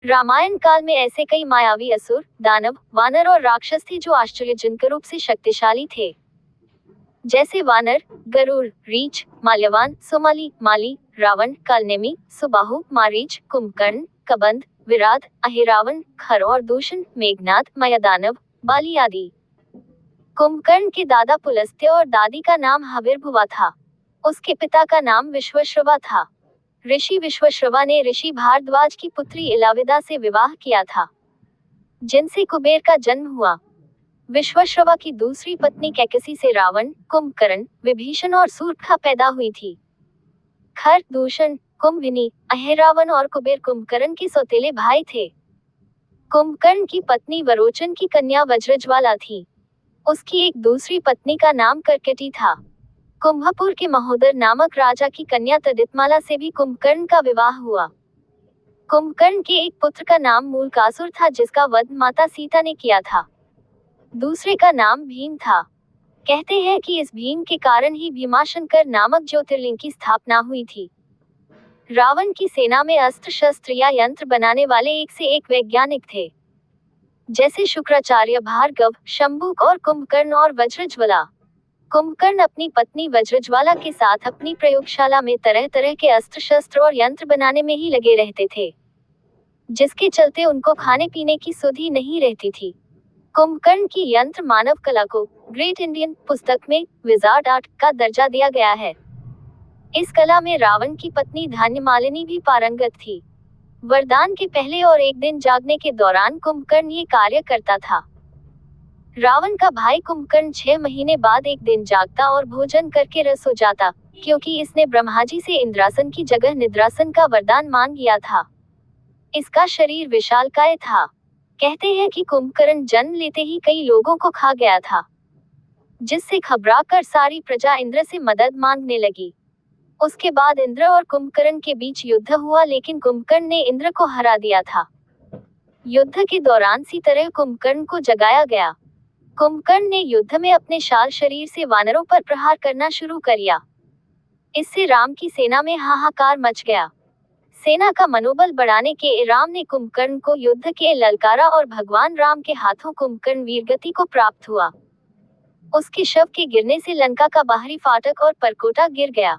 रामायण काल में ऐसे कई मायावी असुर, दानव, वानर और राक्षस थे जो आश्चर्यजनक रूप से शक्तिशाली थे। जैसे वानर, गरुड़, रीछ, माल्यवान, सोमाली, माली, रावण, कालनेमी, सुबाहु, मारीच, कुंभकर्ण, कबंध, विराट, अहिरावण, खर और दूषण, मेघनाद, मयदानव, बाली आदि। कुंभकर्ण के दादा पुलस्त्य और दादी का नाम हविर्भुवा था। उसके पिता का नाम विश्वश्रवा था। ऋषि विश्वश्रवा ने ऋषि भारद्वाज की पुत्री इलाविदा से विवाह किया था, जिनसे कुबेर का जन्म हुआ। विश्वश्रवा की दूसरी पत्नी कैकसी से रावण, कुंभकर्ण, विभीषण और सूर्पखा पैदा हुई थी। खर, दूषण, कुंभिनी, अहिरावण और कुबेर कुंभकर्ण के सौतेले भाई थे। कुंभकर्ण की पत्नी वरोचन की कन्या वज्रज्वाला थी। उसकी एक दूसरी पत्नी का नाम कर्कटी था। कुंभपुर के महोदर नामक राजा की कन्या तदितमाला से भी कुंभकर्ण का विवाह हुआ। कुंभकर्ण के एक पुत्र का नाम मूलकासुर था, जिसका वध माता सीता ने किया था। दूसरे का नाम भीम था। कहते हैं कि इस भीम के कारण ही भीमाशंकर नामक ज्योतिर्लिंग की स्थापना हुई थी। रावण की सेना में अस्त्र शस्त्र या यंत्र बनाने वाले एक से एक वैज्ञानिक थे, जैसे शुक्राचार्य, भार्गव, शंभुक और कुंभकर्ण और वज्रज्वाला। कुंभकर्ण अपनी पत्नी वज्रज्वाला के साथ अपनी प्रयोगशाला में तरह तरह के अस्त्र शस्त्र और यंत्र बनाने में ही लगे रहते थे, जिसके चलते उनको खाने पीने की सुध ही नहीं रहती थी। कुंभकर्ण की यंत्र मानव कला को ग्रेट इंडियन पुस्तक में विजार्ड आर्ट का दर्जा दिया गया है। इस कला में रावण की पत्नी धान्यमालिनी भी पारंगत थी। वरदान के पहले और एक दिन जागने के दौरान कुंभकर्ण ये कार्य करता था। रावण का भाई कुंभकर्ण 6 महीने बाद एक दिन जागता और भोजन करके रस हो जाता, क्योंकि इसने ब्रह्माजी से इंद्रासन की जगह निद्रासन का वरदान मांग लिया था। इसका शरीर विशालकाय था। कहते हैं कि कुंभकर्ण जन्म लेते ही कई लोगों को खा गया था, जिससे घबरा कर सारी प्रजा इंद्र से मदद मांगने लगी। उसके बाद इंद्र और कुंभकर्ण के बीच युद्ध हुआ, लेकिन कुंभकर्ण ने इंद्र को हरा दिया था। युद्ध के दौरान सी तरह कुंभकर्ण को जगाया गया। कुंभकर्ण ने युद्ध में अपने शाल शरीर से वानरों पर प्रहार करना शुरू कर दिया। इससे राम की सेना में हाहाकार मच गया। सेना का मनोबल बढ़ाने के राम ने कुंभकर्ण को युद्ध के ललकारा और भगवान राम के हाथों कुंभकर्ण वीरगति को प्राप्त हुआ। उसके शव के गिरने से लंका का बाहरी फाटक और परकोटा गिर गया।